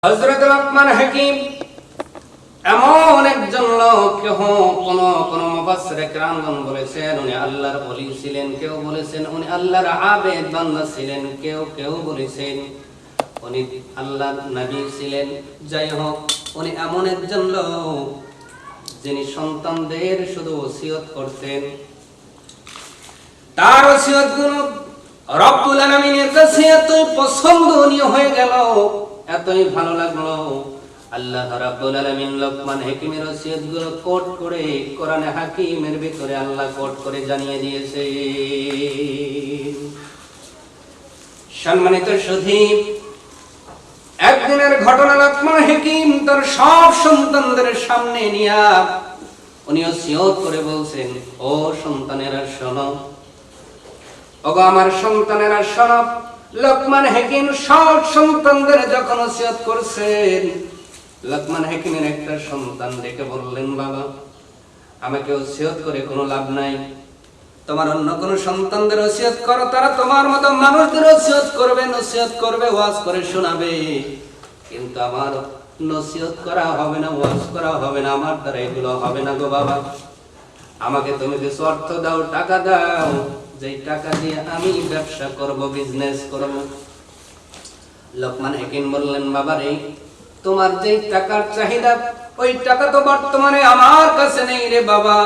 হযরত লোকমান হাকিম এমন একজন লোক, কোন মুফাসসিরে কেরামগণ বলেছেন উনি আল্লাহর ওলি ছিলেন, কেউ বলেছেন উনি আল্লাহর আবেদ বান্দা ছিলেন, কেউ বলেছেন উনি আল্লাহর নবী ছিলেন। যাই হোক, উনি এমন একজন লোক যিনি সন্তানদের শুধু ওসিয়ত করতেন। তার ওসিয়তগুলো রব্বুল আলামিনের কাছে এতই পছন্দনীয় হয়ে গেল, এতই ভালো লাগলো, আল্লাহ রাব্বুল আলামিন লোকমান হাকিমের ওসিয়তগুলো কোট করে কোরআনে হাকিমের ভিতরে আল্লাহ কোট করে জানিয়ে দিয়েছে। সম্মানিত সুধী, একদিনের ঘটনা, লোকমান হাকিম তার সব সন্তানদের সামনে নিয়ে উনি ওসিয়ত করে বলছেন, ও সন্তানেরা শোনো, ওগো আমার সন্তানেরা শোনো। লোকমান হাকিম সব সন্তানদের যখন ওসিয়ত করছেন, লোকমান হাকিমের একটা সন্তান ডেকে বললেন, বাবা, আমাকে ওসিয়ত করে কোনো লাভ নাই, তোমার অন্য কোন সন্তানদের ওসিয়ত করো, তারা তোমার মতো মানুষদের ওসিয়ত করবে, নসিহত করবে, ওয়াজ করে শোনাবে, কিন্তু আমার নসিহত করা হবে না, ওয়াজ করা হবে না, আমার দ্বারা এগুলো হবে না গো বাবা। আমাকে তুমি কিছু অর্থ দাও, টাকা দাও, যেই টাকা দিয়ে আমি ব্যবসা করব, বিজনেস করব। লোকমান হাকিম বললেন, বাবা রে, তোমার যেই টাকার চাহিদা, ওই টাকা তো বর্তমানে আমার কাছে নেই রে বাবা,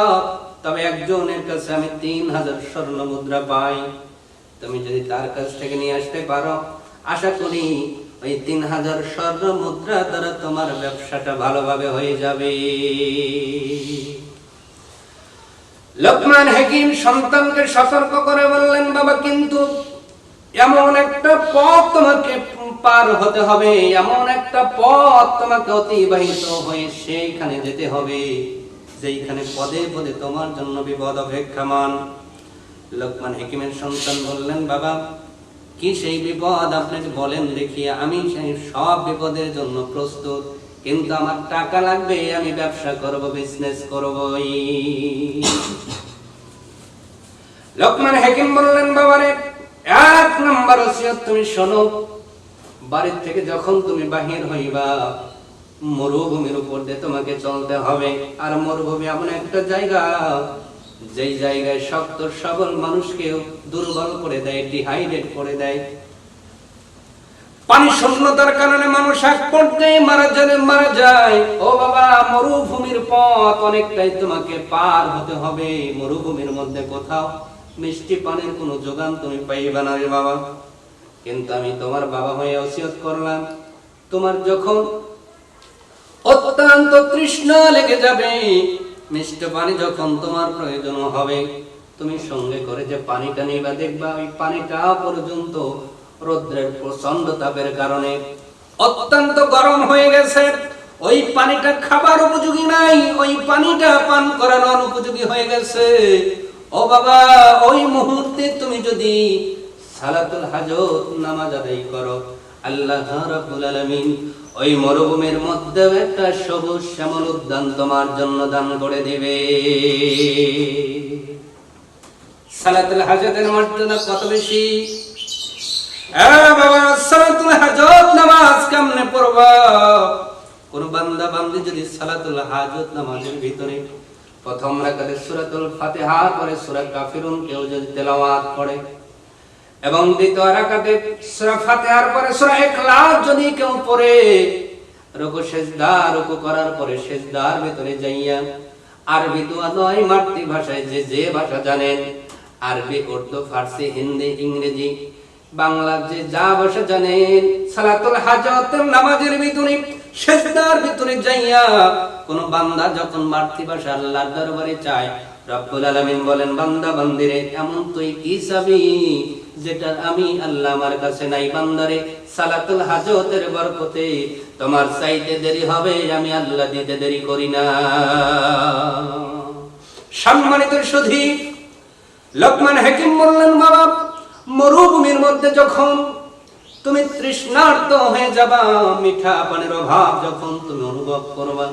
তবে একজনের কাছে আমি 3000 স্বর্ণ মুদ্রা পাই, তুমি যদি তার কাছ থেকে নিয়ে আসতে পারো, আশা করি ওই 3000 স্বর্ণ মুদ্রা দ্বারা তোমার ব্যবসাটা ভালোভাবে হয়ে যাবে। লোকমান হাকিম সন্তানকে সতর্ক করে বললেন, বাবা, কিন্তু এমন একটা পথ তোমাকে পার হতে হবে, এমন একটা পথ তোমাকে অতিবাহিত হয়ে সেইখানে যেতে হবে যেইখানে পদে পদে তোমার জন্য বিপদ অপেক্ষমান। লোকমান হাকিমের সন্তান বললেন, বাবা, কি সেই বিপদ আপনি বলেন দেখি, আমি সেই সব বিপদের জন্য প্রস্তুত, কিন্তু আমার টাকা লাগবে, আমি ব্যবসা করব, বিজনেস করব। লোকমান হাকিম বললেন, বাবারে, 1 নম্বর ওসিয়ত তুমি শোনো, বাড়ির থেকে যখন তুমি বাহির হইবা, মরুভূমির উপর দিয়ে তোমাকে চলতে হবে। আর মরুভূমি এমন একটা জায়গা, যেই জায়গায় শক্ত সবল মানুষকে দুর্বল করে দেয়, ডিহাইড্রেট করে দেয়। পানি শূন্যতার কারণে মানুষ এক পর্যায়ে মারা যায়। ও বাবা, মরুভূমির পথ অনেকটাই তোমাকে পার হতে হবে। মরুভূমির মধ্যে কোথাও মিষ্টি পানির কোনো যোগান তুমি পাইবা না রে বাবা। কিন্তু আমি তোমার বাবা হয়ে ওসিয়ত করলাম, তোমার যখন অত্যন্ত তৃষ্ণা লেগে যাবে, মিষ্টি পানি যখন তোমার প্রয়োজন হবে, তুমি সঙ্গে করে যে পানিটা নিবা, দেখবা ওই পানিটা পর্যন্ত রৌদ্রের প্রচন্ড তাপের কারণে অত্যন্ত গরম হয়ে গেছে, ওই পানিটা খাবার উপযোগী নাই, ওই পানিটা পান করার অনুপযোগী হয়ে গেছে। ও বাবা, ওই মুহূর্তে তুমি যদি সালাতুল হাজত নামাজ আদায় করো, আল্লাহ রাব্বুল আলামিন ওই মরুভূমির মধ্যে একটা সবুজ শ্যামল উদ্যান তোমার জন্য দান করে দিবে। সালাতুল হাজতের মর্যাদা কত বেশি! বাবা, সালাতুল হাজত নামাজ কেমনে পড়বা? কোন বান্দা বান্দি যদি সালাতুল হাজত নামাজের ভিতরে প্রথম রাকাতে সূরাতুল ফাতিহা পড়ে, সূরা কাফিরুন কেউ যদি তেলাওয়াত করে, এবং দ্বিতীয় রাকাতে সূরা ফাতিহার পরে সূরা ইখলাস যদি কেউ পড়ে, রুকু করার পরে সিজদার ভিতরে যাইয়া আরবি দোয়া নয়, মাতৃভাষায় যে ভাষা জানেন, আরবি, উর্দু, ফার্সি, হিন্দি, ইংরেজি, বাংলা, যে যা ভাষা জানেন, সালাতুল হাজতের নামাজের ভিতরে সিজদার ভিতরে যাইয়া কোন বান্দা যখন মাতৃভাষা আল্লাহর দরবারে চায়, রব্বুল আলামিন বলেন, বান্দা বান্দিরে, এমন তুই কি চাবি যেটা আমি আল্লাহ আমার কাছে নাই? বান্দারে, সালাতুল হাজতের বরকতে তোমার চাইতে দেরি হবে, আমি আল্লাহ দিতে দেরি করি না। সম্মানিত সুধী, লোকমান হাকিম বললেন, বাবা, মরুভূমির মধ্যে যখন তুমি তৃষ্ণার্ত হয়ে যাবা, মিঠা পানির অভাব যখন তুমি অনুভব করবা,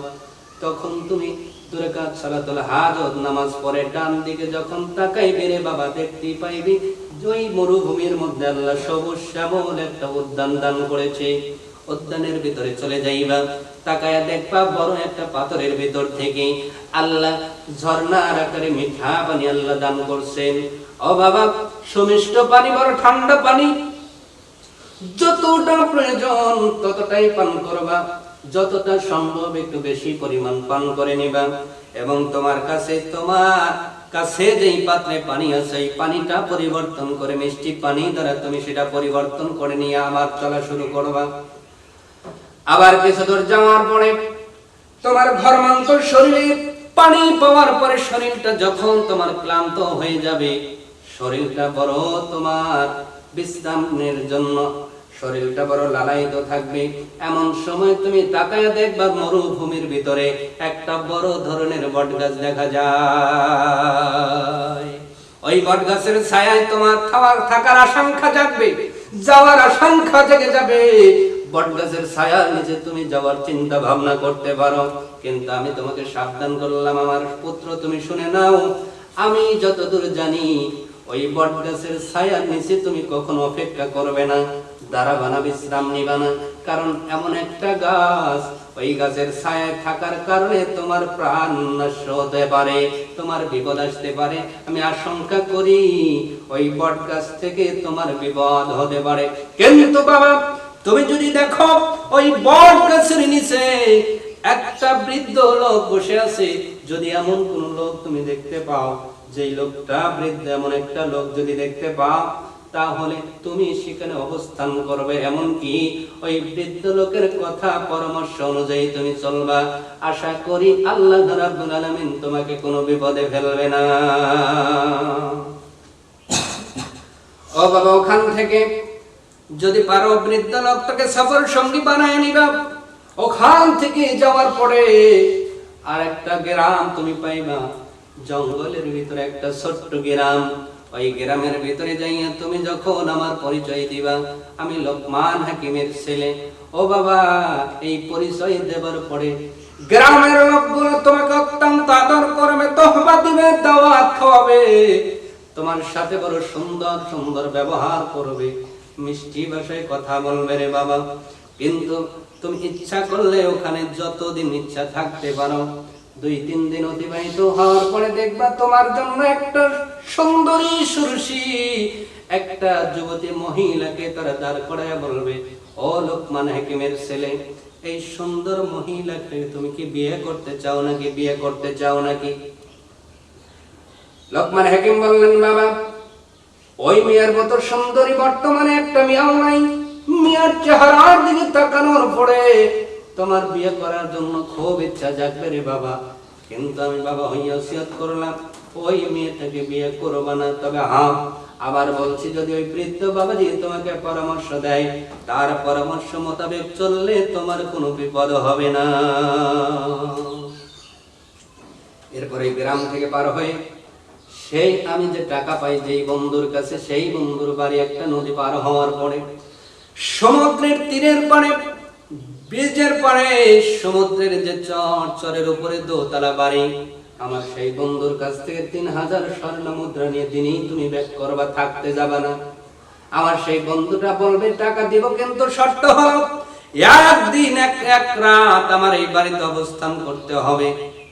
তখন তুমি 2 রাকাত সালাতুল হাজত নামাজ পড়ে ডান দিকে যখন তাকাইবে রে বাবা, দেখতে পাইবি ওই মরুভূমির মধ্যে আল্লাহ সবুজ শ্যামল একটা উদ্যান দান করেছে। উদ্যানের ভিতরে চলে যাইবা, তাকায়া দেখবা বড় একটা পাথরের ভিতর থেকে আল্লাহ ঝর্ণার আকারে মিঠা পানি আল্লাহ দান করছেন। ও বাবা, সুমিষ্ট পানি, বড় ঠান্ডা পানি, যতটা প্রয়োজন ততটাই পান করবা, যতটা সম্ভব একটু বেশি পরিমাণ পান করে নিবা। এবং তোমার কাছে যেই পাত্রে পানি আছে এই পানিটা পরিবর্তন করে মিষ্টি পানি দ্বারা তুমি সেটা পরিবর্তন করে নিয়ে আবার চলা শুরু করবা। আবার কিছু দূর যাওয়ার পরে তোমার ঘর্মান্তর শরীরে পানি পাওয়ার পরে শরীরটা যখন তোমার ক্লান্ত হয়ে যাবে, শরীরটা বড় তোমার বিশ্রামের জন্য শরীরটা বড় লালায়িত থাকবে, এমন সময় তুমি তাকায়া দেখবা মরুভূমির ভিতরে একটা বড় ধরনের বটগাছ দেখা যায়। ওই বটগাছের ছায়ায় তোমার থাকার আশঙ্কা জাগবে, যাওয়ার আশঙ্কা জেগে যাবে। বটগাছের ছায়ার নিচে তুমি যাওয়ার চিন্তা ভাবনা করতে পারো, কিন্তু আমি তোমাকে সাবধান করলাম আমার পুত্র, তুমি শুনে নাও। আমি যতদূর জানি ওই বটগাছের ছায়ার নিচে তুমি কখনো অপেক্ষা করবে না, দাঁড়াবা না, বিশ্রাম নিবা না, কারণ এমন একটা গাছ, ওই গাছের ছায়ায় থাকার কারণে তোমার প্রাণ নষ্ট হতে পারে, তোমার বিপদ আসতে পারে। আমি আশঙ্কা করি ওই বটগাছ থেকে তোমার বিপদ হতে পারে। কিন্তু বাবা, তুমি যদি দেখো ওই বটগাছের নিচে একটা বৃদ্ধ লোক বসে আছে, যদি এমন কোন লোক তুমি দেখতে পাও, যেই লোকটা বৃদ্ধ, এমন একটা লোক যদি দেখতে পাও, তাহলে তুমি সেখানে অবস্থান করবে, এমনকি ওই বৃদ্ধ লোকের কথা পরামর্শ অনুযায়ী তুমি চলবা। আশা করি আল্লাহ রাব্বুল আলামিন তোমাকে কোনো বিপদে ফেলবে না। ও বাবা, ওখান থেকে যদি পারো বৃদ্ধ লোকটাকে সফর সঙ্গী বানায় নিবা। ওখান থেকে যাওয়ার পরে আর একটা গ্রাম তুমি পাইবা, জঙ্গলের ভিতরে একটা ছোট্ট গ্রাম। ওই গ্রামের ভিতরে যাইয়া তুমি যখন আমার পরিচয় দিবা, আমি লোকমান হাকিমের ছেলে। ও বাবা, এই পরিচয় দেবার পরে গ্রামের লোকগুলো তোমাকে অত্যন্ত আদর করবে, তহবা দিবে, দাওয়াত খাওয়াবে, তোমার সাথে বড় সুন্দর সুন্দর ব্যবহার করবে, মিষ্টি ভাষায় কথা বলবে রে বাবা। কিন্তু তুমি ইচ্ছা করলে ওখানে যতদিন ইচ্ছা থাকতে পারো। 2-3 দিন অতিবাহিত হওয়ার পরে দেখবা তোমার জন্য একটা সুন্দরী সুরসী একটা যুবতী মহিলাকে তারা দাঁড় করায় বলবে, ও লোকমান হাকিমের ছেলে, এই সুন্দর মহিলাকে তুমি কি বিয়ে করতে চাও নাকি, বিয়ে করতে চাও নাকি? লোকমান হাকিম বললেন, বাবা, ওই মেয়ের মতো সুন্দরী বর্তমানে একটা মেয়েও নাই। মেয়ের চেহারার দিকে তাকানোর পরে তোমার বিয়ে করার জন্য খুব ইচ্ছা জাগবে রে বাবা, কিন্তু আমি বাবা হইয়া ওসিয়ত করলাম ওই মেয়েটাকে বিয়ে করবা না। তবে হ্যাঁ, আবার বলছি, যদি ওই বৃদ্ধ বাবাজি তোমাকে পরামর্শ দেয়, তার পরামর্শ মোতাবেক চললে তোমার কোনো বিপদ হবে না। এরপরে গ্রাম থেকে পার হয়ে সেই আমি যে টাকা পাই যেই বন্ধুর কাছে, সেই বন্ধুর বাড়ি একটা নদী পার হওয়ার পরে সমুদ্রের তীরের পারে, ব্রিজের পারে, সমুদ্রের যে চরের উপরে দোতলা বাড়ি, আমার সেই বন্ধুর কাছ থেকে 3000 স্বর্ণ মুদ্রা নিয়ে দিনই তুমি ব্যাক করবা, থাকতে যাবা না। আমার সেই বন্ধুটা বলবে, টাকা দিব, কিন্তু শর্ত হলো একদিন এক রাত আমার এই বাড়িতে অবস্থান করতে হবে,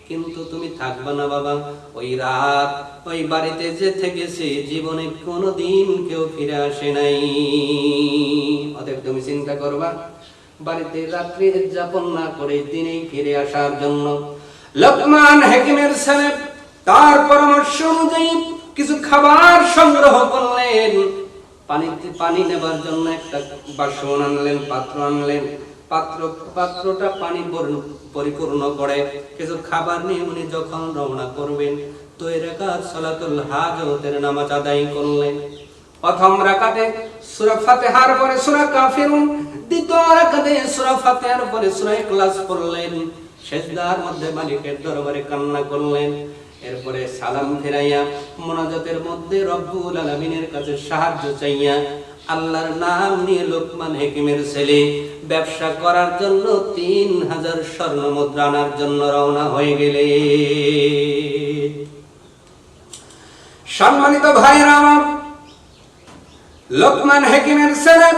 কিন্তু তুমি থাকবা না বাবা। ওই রাত ওই বাড়িতে যে থেকেছে জীবনে কোনোদিন কেউ ফিরে আসে নাই। অতএব তুমি চিন্তা করবা বাড়িতে রাত্রি যাপন না করে দিনেই ফিরে আসার জন্য। লোকমান হাকিমের ছেলে তার পরামর্শ অনুযায়ী কিছু খাবার সংগ্রহ করলেন, পানি নেবার জন্য একটা বাসন আনলেন, পাত্র আনলেন, পাত্রটা পানি পরিপূর্ণ করে কিছু খাবার নিয়ে উনি যখন রওনা করবেন, 2 রাকাত সালাতুল হাজতের নামাজ আদায় করলেন। প্রথম রাকাতে সূরা ফাতিহার পরে সূরা কাফিরুন, দ্বিতীয় রাকাতে সূরা ফাতিহার পরে সূরা ইখলাস পড়লেন, সিজদার মধ্যে মালিকের দরবারে কান্না করলেন। এরপরে সালাম ফিরাইয়া মুনাজাতের মধ্যে রব্বুল আলামিনের কাছে সাহায্য চাইয়া আল্লাহর নাম নিয়ে লোকমান হাকিমের ছেলে ব্যবসা করার জন্য 3000 স্বর্ণ মুদ্রা আনার জন্য রওনা হয়ে গেলে। সম্মানিত ভাইরা আমার, লোকমান হাকিমের ছেলে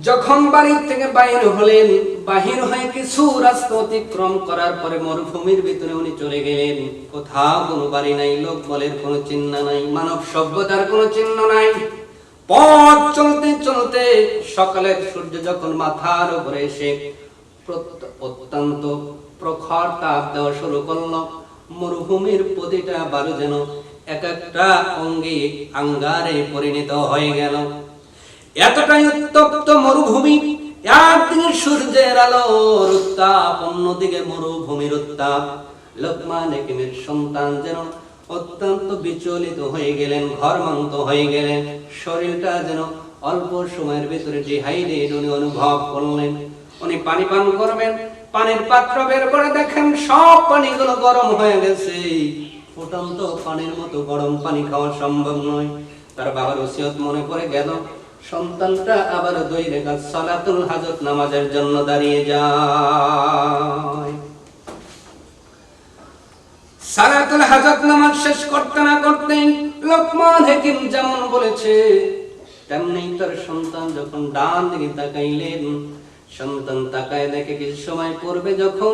যখন বাড়ি থেকে বাইর হলেন, বাহির হয়ে কিছু রাস্তা অতিক্রম করার পরে মরুভূমির ভিতরে উনি চলে গেলেন। কোথাও কোনো বাড়ি নাই, লোক বলের কোনো চিহ্ন নাই, মানব সভ্যতার কোনো চিহ্ন নাই। পথ চলতে চলতে সকালের সূর্য যখন মাথার উপরে এসে অত্যন্ত প্রখর তাপ দেওয়া শুরু করলো, মরুভূমির প্রতিটা বালু যেন এক একটা অঙ্গে আঙ্গারে পরিণত হয়ে গেল। এতটাই উত্তপ্ত মরুভূমি, একদিকে সূর্যের আলোর উত্তাপ, অন্যদিকে মরুভূমির উত্তাপ। লোকমান হাকিমের সন্তান যেন অত্যন্ত বিচলিত হয়ে গেলেন, ঘরমান্ত হয়ে গেলেন। শরীরটা যেন অল্প সময়ের ভিতরে ডিহাইড্রেট উনি অনুভব করলেন। উনি পানি পান করবেন, পানির পাত্র বের করে দেখেন সব পানিগুলো গরম হয়ে গেছে। ফুটন্ত পানির মতো গরম পানি খাওয়া সম্ভব নয়। তার বাবার ওসিয়ত মনে পড়ে গেল। সন্তানটা আবার 2 রাকাত সালাতুল হাজত নামাজের জন্য দাঁড়িয়ে যায়। সালাতুল হাজত নামাজ শেষ করতে না করতেই লোকমান হাকিম যেমন বলেছে তেমনি তার সন্তান যখন ডান দিকে তাকাইলেন, সন্তান তাকায় দেখে কিছু সময় পূর্বে যখন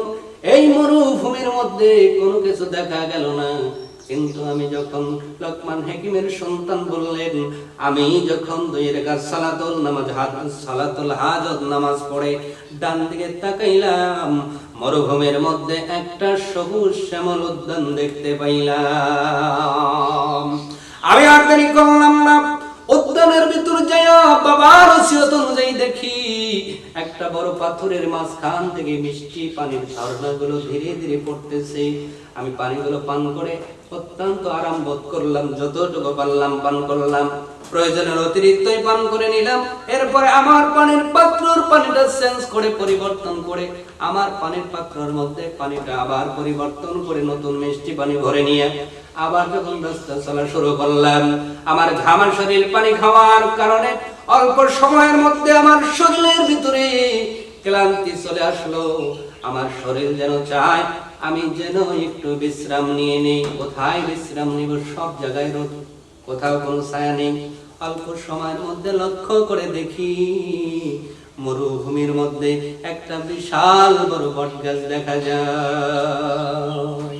এই মরুভূমির মধ্যে কোনো কিছু দেখা গেল না, কিন্তু আমি যখন লোকমান হাকিমের সন্তান বললেন, আমি যখন 2 রাকাত সালাতুল হাজত নামাজ পড়ে ডান দিকে তাকাইলাম, মরুভূমির মধ্যে একটা সবুজ শ্যামল উদ্যান দেখতে পাইলাম। আমি আর দেরি করলাম না, উদ্যানের ভিতর যাইয়া বাবার ওসিয়ত অনুযায়ী দেখি একটা বড় পাথরের মাঝখান থেকে মিষ্টি পানির ঝর্ণাগুলো ধীরে ধীরে পড়তেছে। আমি পানিগুলো পান করে অত্যন্ত আরাম বোধ করলাম, যতটুকু পারলাম পান করলাম, প্রয়োজনের অতিরিক্তই পান করে নিলাম। এরপরে আমার পানির পাত্রর পানিটা চেঞ্জ করে পরিবর্তন করে আমার পানির পাত্রর মধ্যে পানিটা আবার পরিবর্তন করে নতুন মিষ্টি পানি ভরে নিয়ে আবার যখন রাস্তা চলা শুরু করলাম, আমার ঘামা শরীর পানি খাওয়ার কারণে অল্প সময়ের মধ্যে আমার শরীরের ভিতরে ক্লান্তি চলে আসলো। আমার শরীর যেন চায় আমি যেন একটু বিশ্রাম নিয়ে নেই। কোথায় বিশ্রাম নিব? সব জায়গায় রোদ, কোথাও কোনো ছায়া নেই। অল্প সময়ের মধ্যে লক্ষ্য করে দেখি মরুভূমির মধ্যে একটা বিশাল বড় বটগাছ দেখা যায়।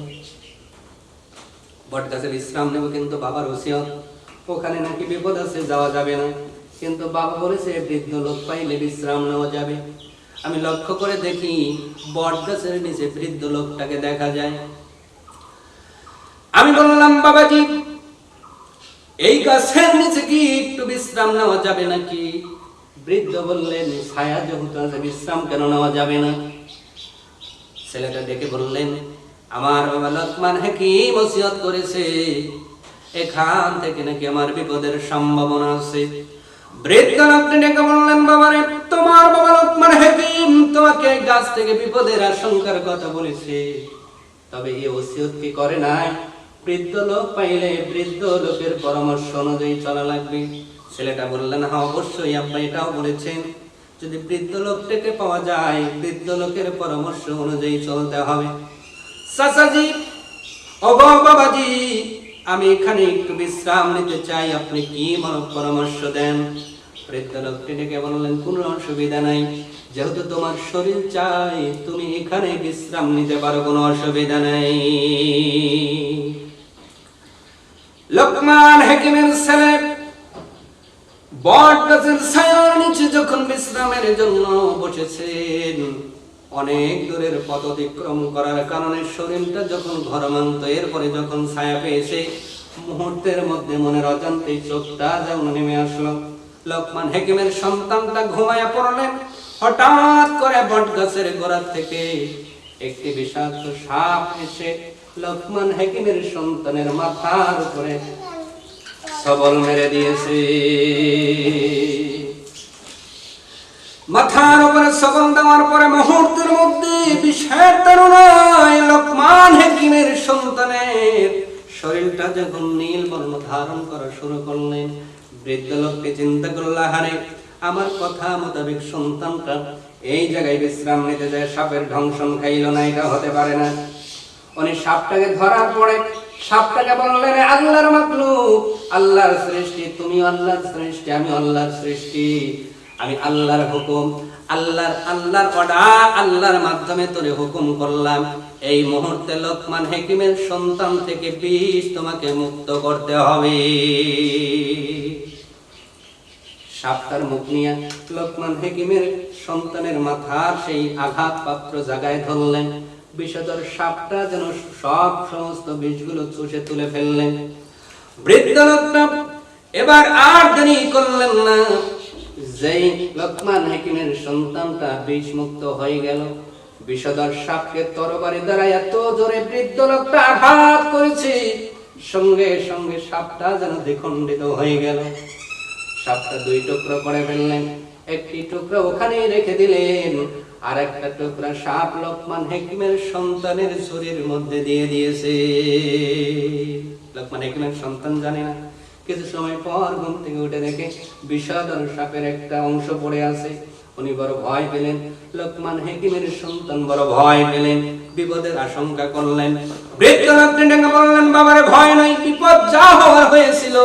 বটগাছে বিশ্রাম নেব, কিন্তু বাবার ওসিয়ত, ওখানে নাকি বিপদ আছে, যাওয়া যাবে না। কিন্তু বাবা বলেছে বৃদ্ধ লোক পাইলে বিশ্রাম নেওয়া যাবে। আমি লক্ষ্য করে দেখি বটগাছের নিচে বৃদ্ধ লোকটাকে দেখা যায়। আমি বললাম, বাবাজি এই গাছের নিচে কি একটু বিশ্রাম নেওয়া যাবে নাকি? বৃদ্ধ বললেন, ছায়া যেহেতু আছে বিশ্রাম কেন নেওয়া যাবে না? ছেলেটা ডেকে বললেন, আমার বাবা লোকমান হাকিম ওসিয়ত করেছে এখান থেকে নাকি আমার বিপদের সম্ভাবনা আছে। বৃদ্ধ লোকটি ডেকে বললেন, বাবারে তোমার বাবা লোকমান হাকিম তোমাকে গাছ থেকে বিপদের আশঙ্কার কথা বলেছে, তবে এই ওসিয়ত কি করে নাই? বৃদ্ধ লোক পাইলে বৃদ্ধ লোকের পরামর্শ অনুযায়ী চলা লাগবে। ছেলেটা বললেন, হ্যাঁ অবশ্যই আব্বা এটাও বলেছেন, যদি বৃদ্ধ লোকটাকে পাওয়া যায় বৃদ্ধ লোকের পরামর্শ অনুযায়ী চলতে হবে। চাচাজি, ও বাবাজি, আমি এখানে একটু বিশ্রাম নিতে চাই, আপনি কি পরামর্শ দেন? বৃদ্ধ লোকটি ডেকে বললেন, কোনো অসুবিধা নাই, যেহেতু তোমার শরীর চাই তুমি এখানে বিশ্রাম নিতে পারো, কোনো অসুবিধা নাই। লোকমান হাকিমের ছেলে বটগাছের ছায়ার নিচে যখন বিশ্রামের জন্য বসেছেন, অনেক দূরের পথ অতিক্রম করার কারণে শরীরটা যখন ঘরমান্ত, এরপরে যখন ছায়া পেয়েছে মুহূর্তের মধ্যে মনের অজান্তেই চোখটা যেমন নেমে আসলো। লোকমান হাকিমের সন্তানটা ঘুমায়া পড়লেন। হঠাৎ করে বটগাছের গোড়া থেকে একটি বিষাক্ত সাপ এসে লোকমান হাকিমের সন্তানের মাথার উপরে সবল মেরে দিয়েছে। মাথার উপরে সবল দেওয়ার পরে মুহূর্তের মধ্যে বিষের তাড়নায় লোকমান হাকিমের সন্তানের শরীরটা যখন নীল বর্ণ ধারণ করা শুরু করলেন, বৃদ্ধ লোকটি চিন্তা করল, হারে আমার কথা মোতাবেক সন্তানটা এই জায়গায় বিশ্রাম নিতে যায়, সাপের ধ্বংসন খাইল না, এটা হতে পারে না। উনি সাপটাকে ধরার পরে সাপটাকে বললেন, আল্লাহর মাখলুক, আল্লাহর সৃষ্টি, তুমি আল্লাহর সৃষ্টি, আমি আল্লাহর সৃষ্টি, আমি আল্লাহর হুকুম, আল্লাহর অর্ডার, আল্লাহর মাধ্যমে তোরে হুকুম করলাম, এই মুহূর্তে লোকমান হাকিমের সন্তান থেকে বিষ তোমাকে মুক্ত করতে হবে। সাপটার মুখ নিয়ে লোকমান হাকিমের সন্তানের মাথার সেই আঘাতপ্রাপ্ত জায়গায় ধরলেন। বিষধর সাপটা যেন সমস্ত বিষগুলো চুষে তুলে ফেললেন। বৃদ্ধ লোকটা এবার আর দেরি করলেন না। যেই লোকমান হাকিমের সন্তানটা বিষ মুক্ত হয়ে গেল, বিষধর সাপকে তরবারি দ্বারা এত জোরে বৃদ্ধ লোকটা আঘাত করেছে, সঙ্গে সঙ্গে সাপটা যেন দ্বিখণ্ডিত হয়ে গেল। সাপটা দুই টুকরো করে ফেললেন, একটি টুকরো ওখানেই রেখে দিলেন, আর একটা টুকরা সাপ লোকমান হাকিমের সন্তানের শরীরের মধ্যে দিয়ে দিয়েছে। লোকমান হাকিমের সন্তান জানে না। কিছু সময় পর ঘুম থেকে উঠে দেখে বিষধর সাপের একটা অংশ পড়ে আছে। উনি বড় ভয় পেলেন, লোকমান হাকিমের সন্তান বড় ভয় পেলেন, বিপদের আশঙ্কা করলেন। বৃদ্ধ লোকটি ডেকে বললেন, বাবারে ভয় নাই, বিপদ যা হওয়ার হয়েছিল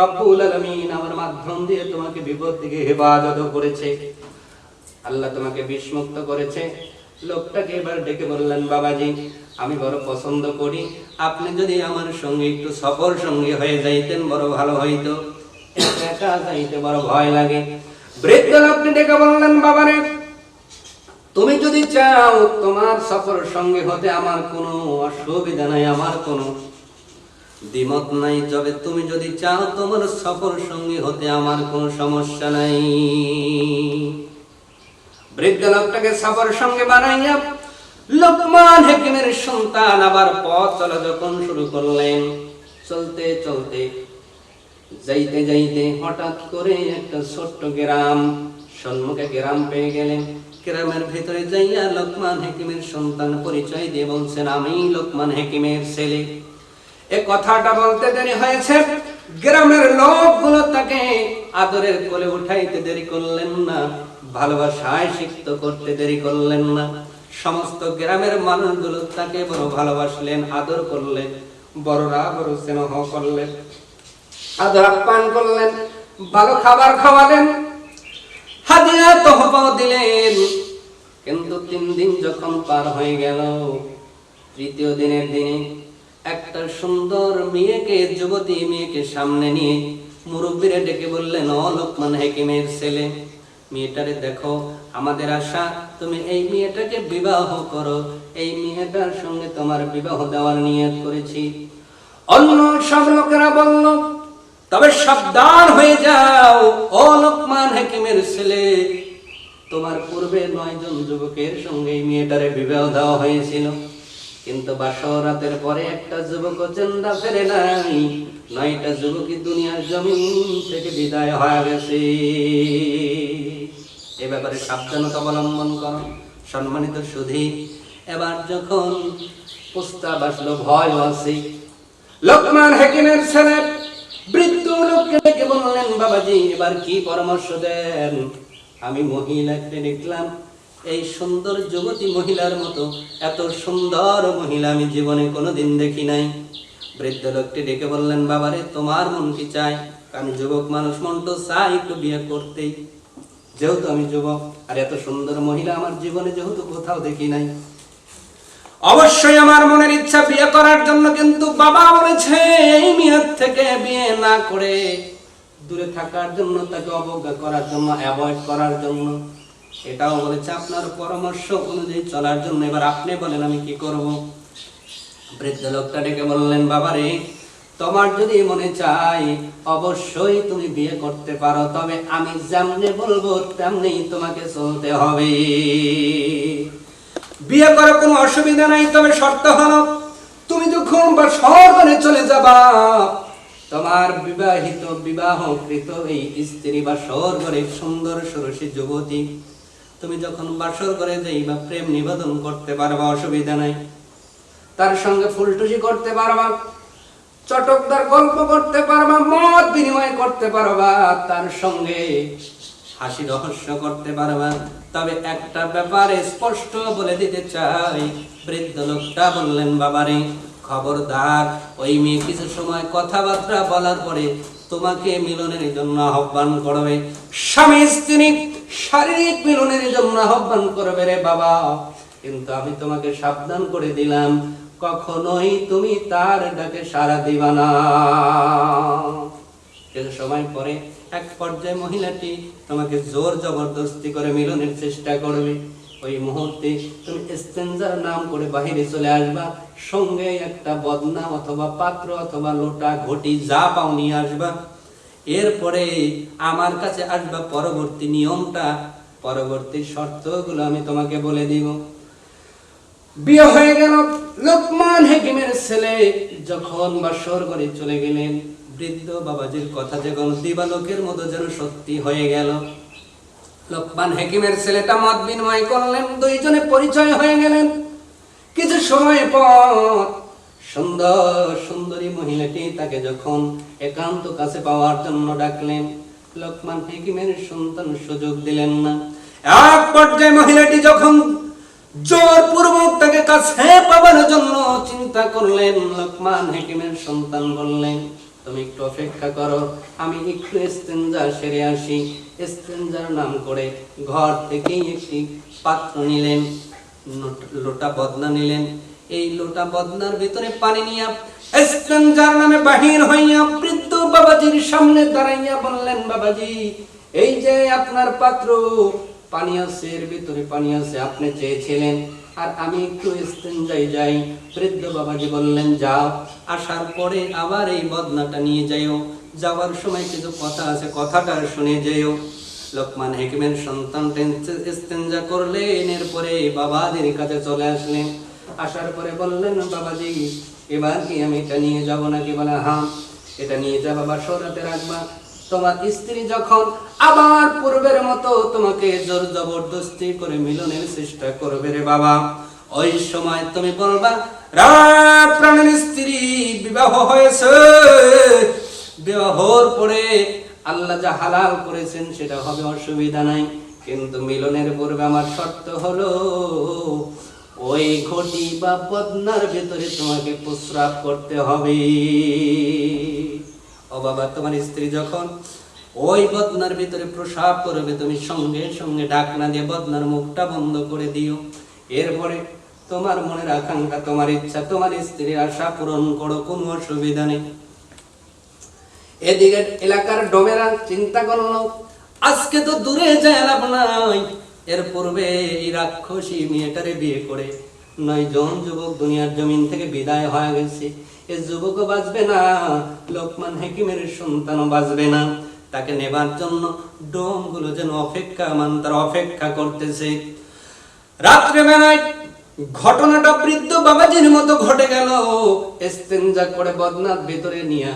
রব্বুল আলামিন আমার মাধ্যম দিয়ে তোমাকে বিপদ থেকে হেফাজত করেছে, আল্লাহ তোমাকে বিষমুক্ত করেছে। লোকটাকে এবার ডেকে বললেন, বাবাজি আমি বড় পছন্দ করি, আপনি যদি আমার সঙ্গে একটু সফর সঙ্গী হয়ে যাইতেন বড় ভালো হইতো, একা যাইতে বড় ভয় লাগে। বৃদ্ধ লোকটি ডেকে বললেন, বাবারে তুমি যদি চাও তোমার সফর সঙ্গী হতে আমার কোনো অসুবিধা নাই, আমার কোনো দ্বিমত নাই, তবে তুমি যদি চাও তোমার সফর সঙ্গী হতে আমার কোনো সমস্যা নাই। বৃদ্ধ লোকটাকে সফর সঙ্গে বানাইয়া লোকমান হাকিমের সন্তান আবার পথ চলা যখন শুরু করলেন, চলতে চলতে যাইতে যাইতে হঠাৎ করে একটা ছোট্ট গ্রাম, সম্মুখে গ্রাম পেয়ে গেলেন। গ্রামের ভিতরে যাইয়া লোকমান হাকিমের সন্তান পরিচয় দিয়ে বলছেন, আমি লোকমান হাকিমের ছেলে। এ কথাটা বলতে দেরি হয়েছে, গ্রামের লোকগুলো তাকে আদরের কোলে উঠাইতে দেরি করলেন না, ভালোবাসায় সিক্ত করতে দেরি করলেন না। সমস্ত গ্রামের মানুষগুলো তাকে বড় ভালোবাসলেন, আদর করলেন, বড়রা বড় স্নেহ করলেন, আদর আপ্যায়ন করলেন, ভালো খাবার খাওয়ালেন, হাদিয়া তোহফাও দিলেন। কিন্তু 3 দিন যখন পার হয়ে গেল, তৃতীয় দিনের দিনে একটা সুন্দর মেয়েকে, যুবতী মেয়েকে সামনে নিয়ে মুরব্বীরা ডেকে বললেন, ও লোকমান হাকিমের ছেলে, মেয়েটারে দেখো, আমাদের আশা তুমি এই মেয়েটাকে বিবাহ করো, এই মেয়েটার সঙ্গে তোমার বিবাহ দেওয়ার নিয়ত করেছি। অন্য সব লোকেরা বলল, তবে সাবধান হয়ে যাও ও লোকমান হাকিমের ছেলে, তোমার পূর্বে 9 জন যুবকের সঙ্গে এই মেয়েটারে বিবাহ দেওয়া হয়েছিল, কিন্তু বাসরাতের পরে একটা যুবক জিন্দা ফেরে নাই, 9টা যুবকই দুনিয়ার জমিন থেকে বিদায় হয়ে গেছে। এ ব্যাপারে সাবধানতা অবলম্বন করো। সম্মানিত সুধী, এবার যখন প্রস্তাব আসলো, ভয় আছে, লোকমান হাকিমের ছেলে বৃদ্ধ লোককে ডেকে বললেন, বাবাজি এবার কি পরামর্শ দেন? আমি মহিলাকে দেখলাম, এই সুন্দর যুবতী মহিলার মতো এত সুন্দর মহিলা আমি জীবনে কোনোদিন দেখি নাই। বৃদ্ধ লোকটি ডেকে বললেন, বাবারে তোমার মন কি চায়? আমি যুবক মানুষ, মন তো চাই একটু বিয়ে করতেই, যেহেতু আমি যুবক, আর এত সুন্দর মহিলা আমার জীবনে যেহেতু কোথাও দেখি নাই, অবশ্যই আমার মনের ইচ্ছা বিয়ে করার জন্য। কিন্তু বাবা বলেছে এই মেয়ের থেকে বিয়ে না করে দূরে থাকার জন্য, তাকে অবজ্ঞা করার জন্য, অ্যাভয়েড করার জন্য। এটাও বলেছে আপনার পরামর্শ অনুযায়ী চলার জন্য। এবার আপনি বলেন আমি কি করব? বৃদ্ধ লোকটা ডেকে বললেন, বাবারে তোমার যদি মনে চাই অবশ্যই তুমি বিয়ে করতে পারো, তবে আমি যেমনি বলবো তেমনি তোমাকে চলতে হবে। বিয়ে করার কোনো অসুবিধা নাই, তবে শর্ত হলো তুমি যখন বাসরঘরে চলে যাবা, তোমার বিবাহকৃত এই স্ত্রী বাসরঘরে সুন্দর সুরসী যুবতী, তুমি যখন বাসরঘরে যাইবা প্রেম নিবেদন করতে পারবা, অসুবিধা নাই। তার সঙ্গে ফুলটুসি করতে পারবা, চটকদার গল্প করতে পারবা, মত বিনিময় করতে পারবা, তার সঙ্গে হাসি রহস্য করতে পারবা। তবে একটা ব্যাপারে স্পষ্ট বলে দিতে চাই, বৃদ্ধ লোকটা বললেন, বাবারে খবরদার ওই মেয়ে কিছু সময় কথাবার্তা বলার পরে তোমাকে মিলনের জন্য আহ্বান করবে, স্বামী স্ত্রী শারীরিক মিলনের জন্য আহ্বান করবে রে বাবা। কিন্তু আমি তোমাকে সাবধান করে দিলাম, কখনোই তুমি তার ডাকে সাড়া দিবা না। কিছু সময় পরে এক পর্যায়ে মহিলাটি তোমাকে জোর জবরদস্তি করে মিলনের চেষ্টা করবে। ওই মুহূর্তে তুমি ইস্তেনজার নাম করে বাহিরে চলে আসবা, সঙ্গে একটা বদনা অথবা পাত্র অথবা লোটা ঘটি যা পাও নিয়ে আসবা। এরপরে আমার কাছে আসবা, পরবর্তী নিয়মটা, পরবর্তী শর্তগুলো আমি তোমাকে বলে দিব। বিয়ে হয়ে গেল, লোকমান হাকিমের ছেলে যখন বাসর ঘরে চলে গেলেন, বৃদ্ধ বাবাজির কথা যখন দিবালোকের মতো যেন সত্যি হয়ে গেল। লোকমান হাকিমের ছেলেটা মত বিনিময় করলেন, দুইজনে পরিচয় হয়ে গেলেন। কিছু সময় পর সুন্দর সুন্দরী মহিলাটি তাকে যখন একান্ত কাছে পাওয়ার জন্য ডাকলেন, লোকমান হাকিমের সন্তান সুযোগ দিলেন না। এক পর্যায়ে মহিলাটি যখন জোরপূর্বক তাকে কাছে পাওয়ার জন্য চিন্তা করলেন, লোকমান হাকিমের সন্তান বললেন, তুমি একটু অপেক্ষা করো, আমি একটু ইস্তেনজা সেরে আসি। ইস্তেনজার নাম করে ঘর থেকেই একটি পাত্র নিলেন, লোটা বদনা নিলেন। এই লোটা বদনার ভিতরে পানি নিয়া ইস্তেনজার নামে বাহির হইয়া বৃদ্ধ বাবাজির সামনে দাঁড়াইয়া বললেন, বাবাজি, এই যে আপনার পাত্র, পানি আছে, এর ভিতরে পানি আছে, আপনি চেয়েছিলেন, আর আমি একটু ইস্তেনজায় যাই। বৃদ্ধ বাবাজি বললেন, যাও, আসার পরে আবার এই বদনাটা নিয়ে যাইও, যাওয়ার সময় কিছু কথা আছে, কথাটা শুনে যাইও। লোকমান হাকিমের সন্তান ইস্তেনজা করলেন, এরপরে বাবাদের কাছে চলে আসলেন। আসার পরে বললেন, বাবাজি, এবার কি আমি এটা নিয়ে যাব নাকি? বলে, হ্যাঁ, এটা নিয়ে যা বাবা, সরাতে রাখবা। তোমার স্ত্রী যখন আবার পূর্বের মতো তোমাকে জোর জবরদস্তি করে মিলনের চেষ্টা করবে রে বাবা, ওই সময় তুমি বলবা, প্রাণের স্ত্রী বিবাহ হয়েছে, বিবাহর পরে আল্লাহ যা হালাল করেছেন সেটা হবে, অসুবিধা নাই, কিন্তু মিলনের পূর্বে আমার শর্ত হলো ওই ঘটি বা বদনার ভেতরে তোমাকে প্রস্রাব করতে হবে। ও বাবা, তোমার স্ত্রী যখন ওই বদনার ভিতরে প্রস্রাব করবে, তুমি সঙ্গে সঙ্গে ঢাকনা দিয়ে বদনার মুখটা বন্ধ করে দিও। এরপরে তোমার মনের আকাঙ্ক্ষা, তোমার ইচ্ছা, তোমার স্ত্রীর আশা পূরণ করো, কোনো অসুবিধা নেই। এদিকে এলাকার ডোমেরা চিন্তা করলো, আজকে তো দূরে যায় লাভ নাই, এর পূর্বে এই রাক্ষসী মেয়েটারে বিয়ে করে 9 জন যুবক দুনিয়ার জমিন থেকে বিদায় হয়ে গেছে। এই যুবকও বাঁচবে না, লোকমান হাকিমের সন্তানও বাঁচবে না। তাকে নেবার জন্য ডোমগুলো যেন তারা অপেক্ষা করতেছে। রাত্রে বেলায় ঘটনাটা বৃদ্ধ বাবাজির মতো ঘটে গেল। ইস্তেনজা করে বদনার ভিতরে নিয়ে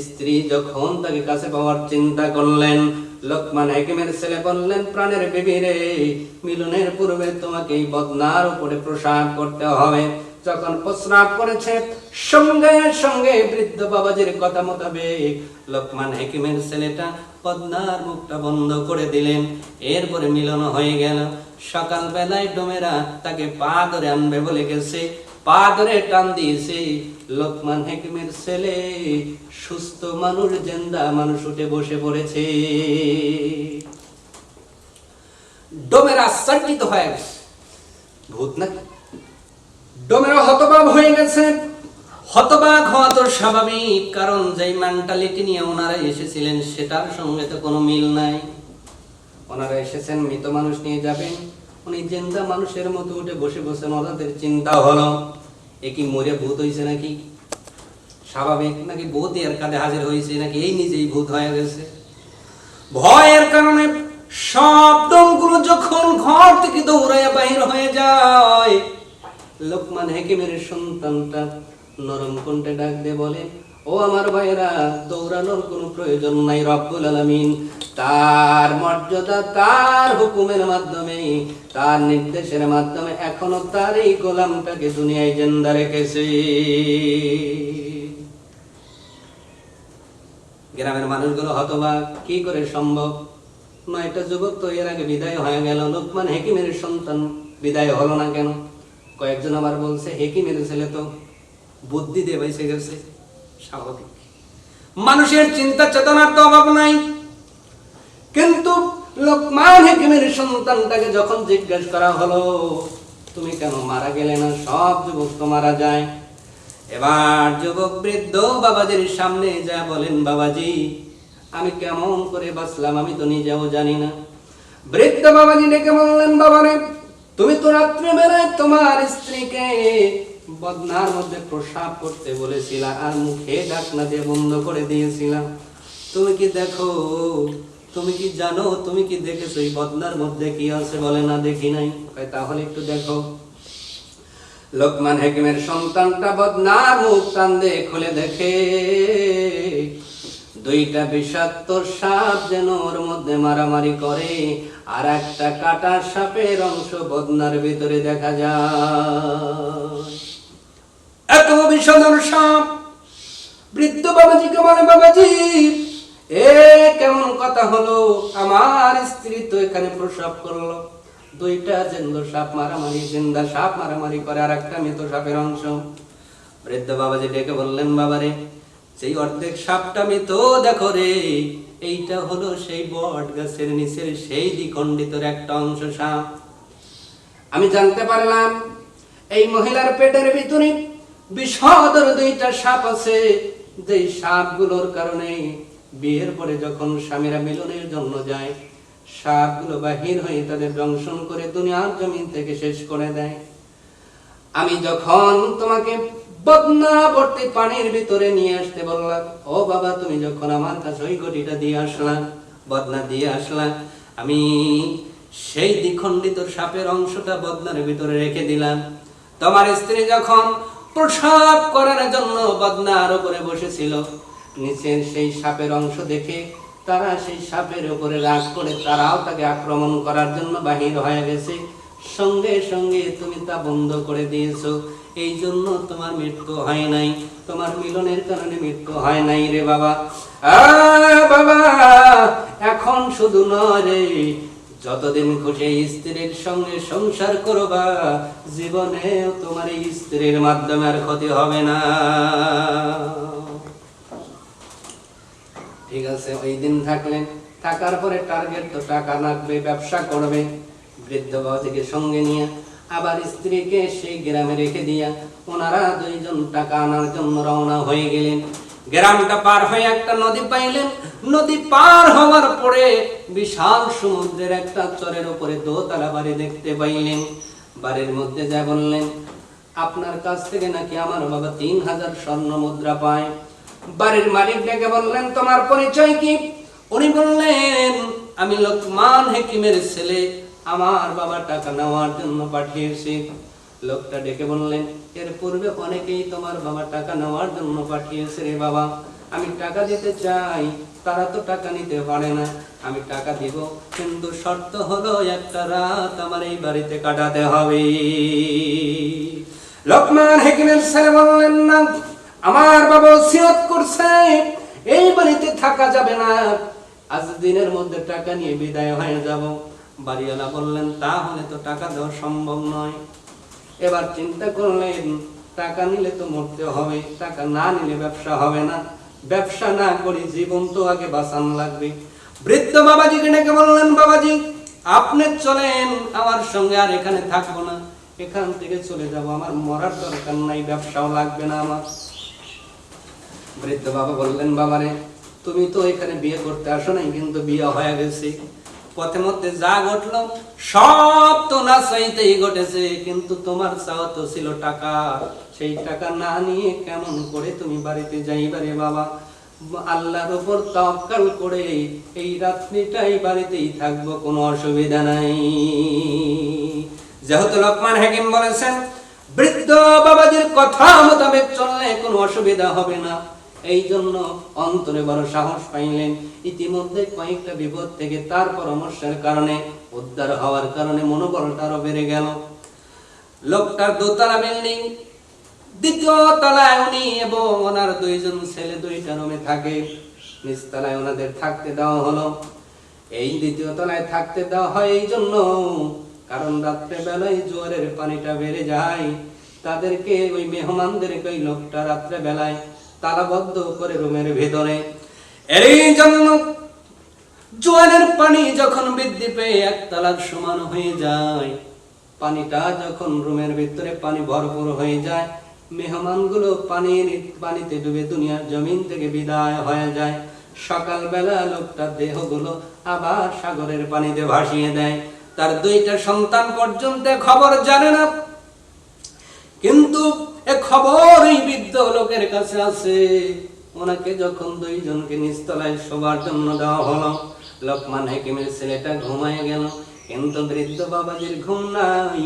স্ত্রী যখন তাকে কাছে পাওয়ার চিন্তা করলেন, লোকমান হাকিমের ছেলে বললেন, প্রাণের বিবি রে, মিলনের পূর্বে তোমাকে এই বদনার উপরে প্রসাব করতে হবে। যখন প্রস্রাব করেছে, সঙ্গে সঙ্গে বৃদ্ধ বাবাজির কথা মোতাবেক লোকমান হাকিমের ছেলেটা বদনার মুখটা বন্ধ করে দিলেন। এরপরে মিলন হয়ে গেল। সকাল বেলায় ডোমেরা তাকে পা ধরে আনবে বলে গেছে, পা ধরে টান দিয়েছে। লোকমান হাকিমের ছেলে সুস্থ মানুষ, জিন্দা মানুষ উঠে বসে পড়েছে। ডোমেরা আশ্চর্যিত হয়ে গেছে, ভূত নাকি? ডোমেরা হতবাক হয়ে গেছে। হতবাক হওয়া তো স্বাভাবিক, কারণ যেই মেন্টালিটি নিয়ে ওনারা এসেছিলেন সেটার সঙ্গে তো কোনো মিল নাই। ওনারা এসেছেন মৃত মানুষ নিয়ে যাবেন, উনি জিন্দা মানুষের মতো উঠে বসে বসেন। ওনাদের চিন্তা হলো, এ কি মরে ভূত হয়েছে নাকি? স্বাভাবিক নাকি ভূত এর কাঁধে হাজির হয়েছে, নাকি এই নিজেই ভূত হয়ে গেছে? ভয়ের কারণে সব ডোমগুলো যখন ঘর থেকে দৌড়াইয়া বাহির হয়ে যায়, লোকমান হাকিমের সন্তানটা নরম কণ্ঠে ডাক দিয়ে বলে, ও আমার ভাইরা, দৌড়ানোর কোনো প্রয়োজন নাই। রব্বুল আলামিন তার মর্যাদা, তার হুকুমের মাধ্যমে, তার নির্দেশের মাধ্যমে এখনো তার এই গোলামটাকে দুনিয়ায় জিন্দা রেখেছে। গ্রামের মানুষগুলো হতবাক, কি করে সম্ভব? 9টা যুবক তো এর আগে বিদায় হয়ে গেল, লোকমান হাকিমের সন্তান বিদায় হলো না কেন? কয়েকজন আবার বলছে, হাকিমের ছেলে তো বুদ্ধি দিয়ে বেঁচে গেছে। স্বাভাবিক, মানুষের চিন্তা চেতনার তো অভাব নাই। কিন্তু লোকমান হাকিমের সন্তানটাকে যখন জিজ্ঞেস করা হলো তুমি কেন মারা গেলে না, সব যুবক তো মারা যায়। এবার যুবক বৃদ্ধ বাবাজির সামনে যা বলেন, বাবাজি আমি কেমন করে বাঁচলাম আমি তো নিজেও জানি না। বৃদ্ধ বাবাজি ডেকে বললেন, বাবারে তুমি তো রাত্রে বেলায় তোমার স্ত্রীকে বদনার মধ্যে প্রসাব করতে বলেছিলা আর মুখে ঢাকনা দিয়ে বন্ধ করে দিয়েছিলাম। তুমি কি দেখো, তুমি কি জানো, তুমি কি দেখেছো এই বদনার মধ্যে কি আছে? বলে না দেখি নাই। তাহলে একটু দেখো। লোকমান হাকিমের সন্তানটা বদনার মুখ টান দিয়ে খুলে দেখে দুইটা বিষাক্ত সাপ যেন ওর মধ্যে মারামারি করে, আর একটা কাটা সাপের অংশ বদনার ভিতরে দেখা যায়। এত বিষধর সাপ। বৃদ্ধ বাবাজিকে বলে, বাবাজি এ কেমন কথা হলো, আমার স্ত্রী তো এখানে প্রসব করলো, দুইটা জিন্দা সাপ মারামারি, জিন্দা সাপ মারামারি করে আর একটা মৃত সাপের অংশ। বৃদ্ধ বাবাজি ডেকে বললেন, বাবারে সেই অর্ধেক সাপটা মৃত দেখো রে, এইটা হলো সেই বট গাছের নিচের সেই দ্বিখণ্ডিতর একটা অংশ সাপ। আমি জানতে পারলাম এই মহিলার পেটের ভিতরে বিষধর দুইটা সাপ আছে, যে সাপগুলোর কারণে বিয়ের পরে যখন স্বামীরা মিলনের জন্য যায় সাপগুলো বাহির হয়ে তাদের দংশন করে দুনিয়ার জমিন থেকে শেষ করে দেয়। আমি যখন তোমাকে বদনা ভর্তি পানির ভিতরে নিয়ে আসতে বললাম, ও বাবা তুমি যখন আমার কাছে ওই গটিটা দিয়ে আসলা, বদনা দিয়ে আসলা, আমি সেই দ্বিখণ্ডিত সাপের অংশটা বদনার ভিতরে রেখে দিলাম। তোমার স্ত্রী যখন প্রসাব করার জন্য বদনার উপরে বসেছিল, নিচের সেই সাপের অংশ দেখে তারা সেই সাপের উপরে রাগ করে তারাও তাকে আক্রমণ করার জন্য বাহির হয়ে গেছে। সঙ্গে সঙ্গে তুমি তা বন্ধ করে দিয়েছো, এই জন্য তোমার মৃত্যু হয় নাই, তোমার মিলনের কারণে মৃত্যু হয় নাই রে বাবা। বাবা এখন শুধু নয় রে, যতদিন খুশি স্ত্রীর সঙ্গে সংসার করবা জীবনেও তোমার এই স্ত্রীর মাধ্যমে আর ক্ষতি হবে না। ঠিক আছে, ওই দিন থাকলেন, থাকার পরে টার্গেট তো টাকা লাগবে, ব্যবসা করবে। বৃদ্ধ বাবাজিকে সঙ্গে নিয়ে আবার স্ত্রীকে সেই গ্রামে রেখে দিয়া ওনারা দুইজন টাকা আনার জন্য রওনা হয়ে গেলেন। গ্রামটা পার হয়ে একটা নদী পাইলেন। নদী পার হওয়ার পরে বিশাল সমুদ্রের একটা চরের উপরে দোতলা বাড়ি দেখতে পাইলেন। বাড়ির মধ্যে যা বললেন, আপনার কাছ থেকে নাকি আমার বাবা 3000 স্বর্ণ মুদ্রা পায়। বাড়ির মালিক ডেকে বললেন, তোমার পরিচয় কি? উনি বললেন, আমি লোকমান হাকিমের ছেলে, আমার বাবা টাকা নেওয়ার জন্য পাঠিয়েছে। লোকটা ডেকে বললেন, এর পূর্বে অনেকেই তোমার বাবা টাকা নেওয়ার জন্য পাঠিয়েছে রে বাবা, আমি টাকা দিতে চাই, তারা তো টাকা নিতে পারে না, আমি টাকা দিব, কিন্তু শর্ত হলো একটা রাত আমার এই বাড়িতে কাটাতে হবে। লোকমান হাকিমের ছেলে বললেন, না, আমার বাবা ওসিয়ত করছে এই বাড়িতে থাকা যাবে না, আজ দিনের মধ্যে টাকা নিয়ে বিদায় হয়ে যাব। বাড়িওয়ালা বললেন, তাহলে তো টাকা দেওয়া সম্ভব নয়। এবার চিন্তা করলেন, টাকা নিলে তো মরতে হবে, টাকা না নিলে ব্যবসা হবে না, ব্যবসা না করি জীবন তো আগে বাঁচানো লাগবে। বৃদ্ধ বাবাজিকে ডেকে বললেন, বাবাজি আপনি চলেন আমার সঙ্গে, আর এখানে থাকবো না, এখান থেকে চলে যাব, আমার মরার দরকার নাই, ব্যবসাও লাগবে না আমার। বৃদ্ধ বাবা বললেন, বাবারে তুমি তো এখানে বিয়ে করতে আসো নাই, কিন্তু বিয়ে হয়ে গেছে, পথে মধ্যে যা ঘটলো সব তো না চাইতেই ঘটেছে, কিন্তু তোমার চাওয়া তো ছিল টাকা, সেই টাকা না নিয়ে কেমন করে তুমি বাড়িতে যাইবারে বাবা। আল্লাহর উপর তাওয়াক্কুল করে এই রাত্রিটাই বাড়িতেই থাকবো, কোনো অসুবিধা নাই। যেহেতু লোকমান হাকিম বলেছেন বৃদ্ধ বাবাজির কথা মোতাবেক চললে কোনো অসুবিধা হবে না, এই জন্য অন্তরে বড় সাহস পাইলেন। ইতিমধ্যে কয়েকটা বিপদ থেকে তার পরামর্শের কারণে, উদ্ধার হওয়ার কারণে মনোবলটা আরো বেড়ে গেল। লোকটার দোতলা বিল্ডিং, দ্বিতীয় তলায় উনি এবং ওনার দুইজন ছেলে দুইটা রুমে থাকে, নিচতলায় ওনাদের থাকতে দেওয়া হলো। এই দ্বিতীয় তলায় থাকতে দেওয়া হয় এই জন্য, কারণ রাত্রে বেলায় জোয়ারের পানিটা বেড়ে যায়, তাদেরকে ওই মেহমানদেরকে ওই লোকটা রাত্রে বেলায় তালাবদ্ধ করে রুমের ভিতরে। এরই জন্য জোয়ারের পানি যখন বৃদ্ধি পেয়ে একতলার সমান হয়ে যায়, পানিটা যখন রুমের ভিতরে পানি ভরপুর হয়ে যায়, মেহমানগুলো পানিতে ডুবে দুনিয়ার জমিন থেকে বিদায় হয়ে যায়। সকালবেলা লোকটা দেহগুলো আবার সাগরের পানিতে ভাসিয়ে দেয়। তার 2টা সন্তান পর্যন্ত খবর জানে না, কিন্তু এ খবর এই বৃদ্ধ লোকের কাছে আছে। ওনাকে যখন 2 জনকে নিচতলায় শোবার জন্য দেওয়া হলো, লোকমান হাকিমের ছেলেটা ঘুমায় গেল, কিন্তু বৃদ্ধ বাবাজির ঘুম নাই।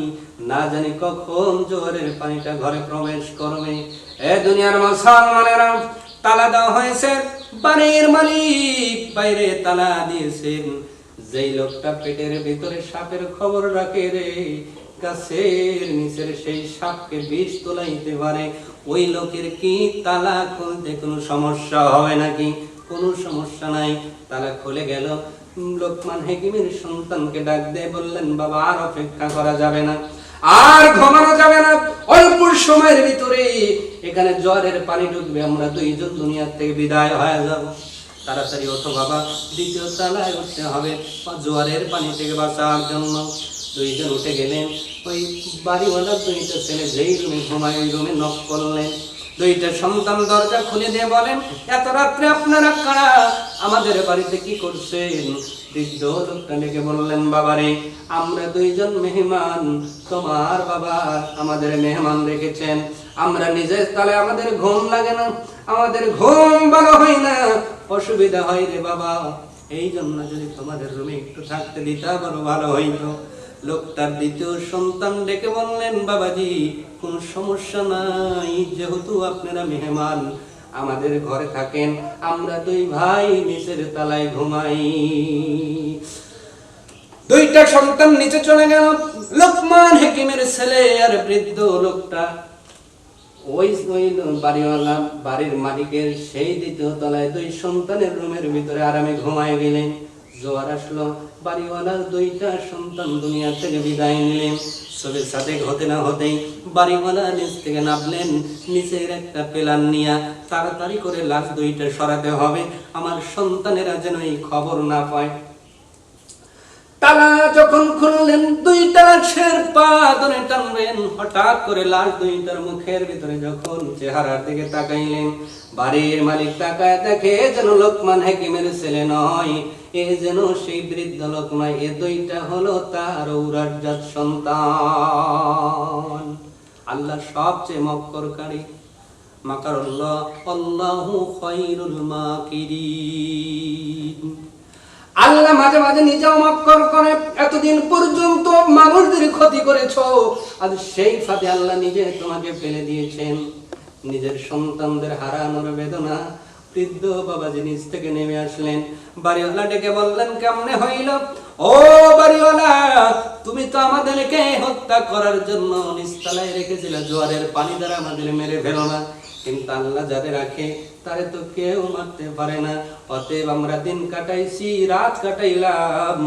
না জানি কখন জোয়ারের পানিটা ঘরে প্রবেশ করবে। এ দুনিয়ার মুসলমানেরা, তালা দেওয়া হয়েছে, বাড়ির মালিক বাইরে তালা দিয়েছেন। যেই লোকটা পেটের ভিতরে সাপের খবর রাখে রে, গাছের নিচের সেই সাপকে বিষ তোলাইতে পারে, ওই লোকের কি তালা খুলতে কোনো সমস্যা হবে নাকি? কোনো সমস্যা নাই। তালা খুলে গেল। লোকমান হাকিমের সন্তানকে ডাক দিয়ে বললেন, বাবা আর অপেক্ষা করা যাবে না, আর ঘুমানো যাবে না, অল্প সময়ের ভিতরে এখানে জ্বরের পানি ঢুকবে, আমরা 2 জন দুনিয়ার থেকে বিদায় হয়ে যাব। তাড়াতাড়ি ওঠো বাবা, 2য় তলায় উঠতে হবে জোয়ারের পানি থেকে বাঁচার জন্য। 2 জন উঠে গেলেন। ওই বাড়িওয়ালার 2টা ছেলে যেই রুমে ঘুমায় ওই রুমে নক করলেন। 2টা সন্তান দরজা খুলে দিয়ে বলেন, এত রাত্রে আপনারা কারা, আমাদের বাড়িতে কি করছেন? বৃদ্ধ লোকটা ডেকে বললেন, বাবারে আমরা 2 জন মেহমান, তোমার বাবা আমাদের মেহমান রেখেছেন, আমরা নিজের তালে আমাদের ঘুম লাগে না, আমাদের ঘুম ভালো হয় না, অসুবিধা হয় রে বাবা, এই জন্য যদি তোমাদের রুমে একটু থাকতে দিতা বড় ভালো হইতো। লোকটার 2য় সন্তান ডেকে বললেন, বাবাজি কোনো সমস্যা নাই, যেহেতু আপনারা মেহমান আমাদের ঘরে থাকেন, আমরা 2 ভাই নিচের তলায় ঘুমাই। 2টা সন্তান নিচে চলে গেল। লোকমান হাকিমের ছেলে আর বৃদ্ধ লোকটা ওই বাড়িওয়ালা বাড়ির মালিকের সেই 2য় তলায় 2 সন্তানের রুমের ভিতরে আরামে ঘুমায় গেলেন। জোয়ার আসলো, বাড়িওয়ালার 2টা সন্তান দুনিয়া থেকে বিদায় নিলেন। সবে সাদেক হতে না হতেই বাড়িওয়ালা নিচ থেকে নামলেন, নিচের একটা পেলান নিয়ে তাড়াতাড়ি করে লাশ 2টা সরাতে হবে, আমার সন্তানেরা যেন এই খবর না পায়। তালা যখন খুললেন, 2টা লাশের পা ধরে টানলেন, হঠাৎ করে লাশ 2টার মুখের ভিতরে যখন চেহারার দিকে তাকাইলেন, বাড়ির মালিক তাকায় দেখে যেন লোকমান হাকিমের ছেলে নয়, এ যেন সেই বৃদ্ধ লোক নয়, এ 2টা হলো তার ঔরাজ্জাত সন্তান। আল্লাহ সবচেয়ে মক্করকারী, মাকারুল্লাহ আল্লাহু খায়রুল মাকিরিন। আল্লাহ মাঝে মাঝে নিজেও মক্কর করে। এতদিন পর্যন্ত মানুষদের ক্ষতি করেছো, আজ সেই ফাঁদে আল্লাহ নিজে তোমাকে ফেলে দিয়েছেন। নিজের সন্তানদের হারানোর বেদনা। বৃদ্ধ বাবাজি নিচ থেকে নেমে আসলেন। বাড়িওয়ালা ডেকে বললেন, কেমনে হইল? ও বাড়িওয়ালা, তুমি তো আমাদেরকে হত্যা করার জন্য নিচতলায় রেখেছিলে, জোয়ারের পানি দ্বারা আমাদের মেরে ফেলো না, কিন্তু আল্লাহ যাদের রাখে তারে তো কেউ মারতে পারে না। অতএব আমরা দিন কাটাইছি, রাত কাটাইলাম,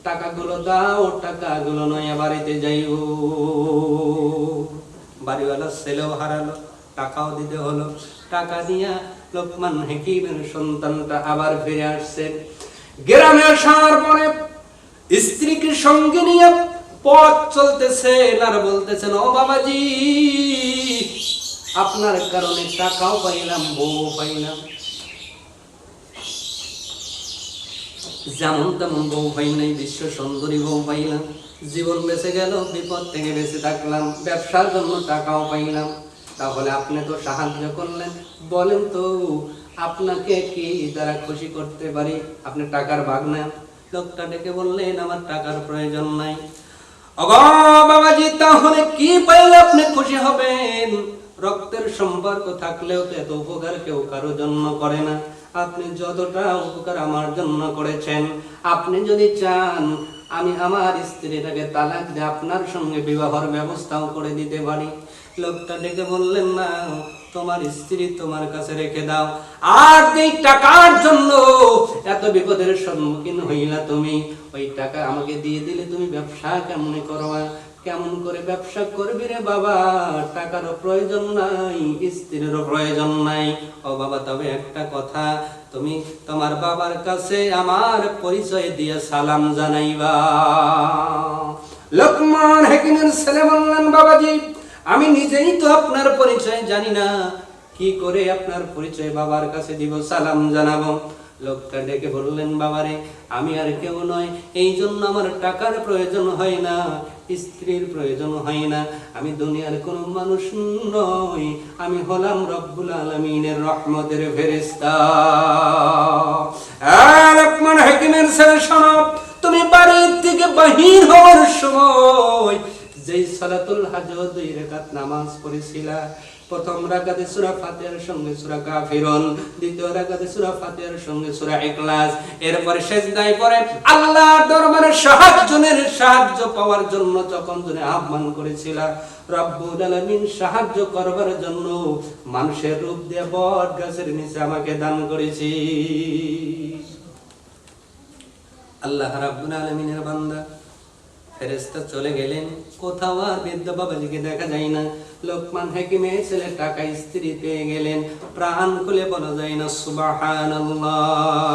টাকাগুলো দাও, টাকাগুলো নয়া বাড়িতে যাইও। বাড়িওয়ালা ছেলেও হারালো, টাকাও দিতে হলো। টাকা দিয়া লোকমান হাকিমের সন্তানটা আবার ফিরে আসছেন। গ্রামে আসার পরে স্ত্রীকে সঙ্গে নিয়ে পথ চলতেছেন আর বলতেছেন, ও বাবাজি আপনার কারণে টাকাও পাইলাম, বউ পাইলাম, যেমন তেমন বউ পাই নাই, বিশ্ব সুন্দরী বউ পাইলাম, জীবন বেঁচে গেল, বিপদ থেকে বেঁচে থাকলাম, ব্যবসার জন্য টাকাও পাইলাম, তাহলে আপনি তো সাহায্য করলেন, বলেন তো আপনাকে কি দ্বারা খুশি করতে পারি, আপনি টাকার ভাগ নেন। লোকটা ডেকে বললেন, আমার টাকার প্রয়োজন নাই। ওগো বাবাজি, তাহলে কি পাইলে আপনি খুশি হবেন? রক্তের সম্পর্ক থাকলেও তো এত উপকার কেউ কারো জন্য করে না। আপনি যতটা উপকার আমার জন্য করেছেন, আপনি যদি চান আমি আমার স্ত্রীটাকে তালাক দিয়ে আপনার সঙ্গে বিবাহের ব্যবস্থাও করে দিতে পারি। লোকটা ডেকে বললেন, না তোমার স্ত্রী তোমার কাছে রেখে দাও। আর এই টাকার জন্য এত বিপদের সম্মুখীন হইলা তুমি, ওই টাকা আমাকে দিয়ে দিলে তুমি ব্যবসা কেমনে করবা? কেমন করে ব্যবসা করবি রে বাবা? টাকারও প্রয়োজন নাই, স্ত্রীরও প্রয়োজন নাই। ও বাবা, তবে একটা কথা, তুমি তোমার বাবার কাছে আমার পরিচয় দিয়ে সালাম জানাইবা। লোকমান হাকিমের ছেলে বললেন, বাবাজি, আমি নিজেই তো আপনার পরিচয় জানি না, কি করে আপনার পরিচয় বাবার কাছে দিব, সালাম জানাবো? লোকটা ডেকে বললেন, বাবারে, আমি আর কেউ নয়, এই জন্য আমার টাকার প্রয়োজন হয় না, স্ত্রীর প্রয়োজন হয় না, আমি দুনিয়ার কোনো মানুষ নই, আমি হলাম রব্বুল আলামিনের রহমতের ফেরেশতা। লোকমান হাকিমের ছেলে, শোনো, তুমি বাড়ির থেকে বাহির হওয়ার সময় যেই সালাতুল হাজত 2 রাকাত নামাজ পড়েছিলা, প্রথম রাকাতে সূরা ফাতিহার সঙ্গে সূরা কাফিরুন, দ্বিতীয় রাকাতে সূরা ফাতিহার সঙ্গে সূরা ইখলাস, এরপরে সিজদায় পড়ে আল্লাহর দরবারে সাহায্য পাওয়ার জন্য যখন তুমি আহ্বান করেছিলা, রব্বুল আলামিন সাহায্য করবার জন্য মানুষের রূপ দিয়ে বট গাছের নিচে আমাকে দান করেছি। আল্লাহ রাব্বুল আলামিনের বান্দা ফেরেশতা চলে গেলেন, কোথাও আর বৃদ্ধ বাবাজিকে দেখা যায় না। লোকমান হাকিমের ছেলে টাকা স্ত্রী পেয়ে গেলেন, প্রাণ খুলে বলা যায় না সুবহানাল্লাহ।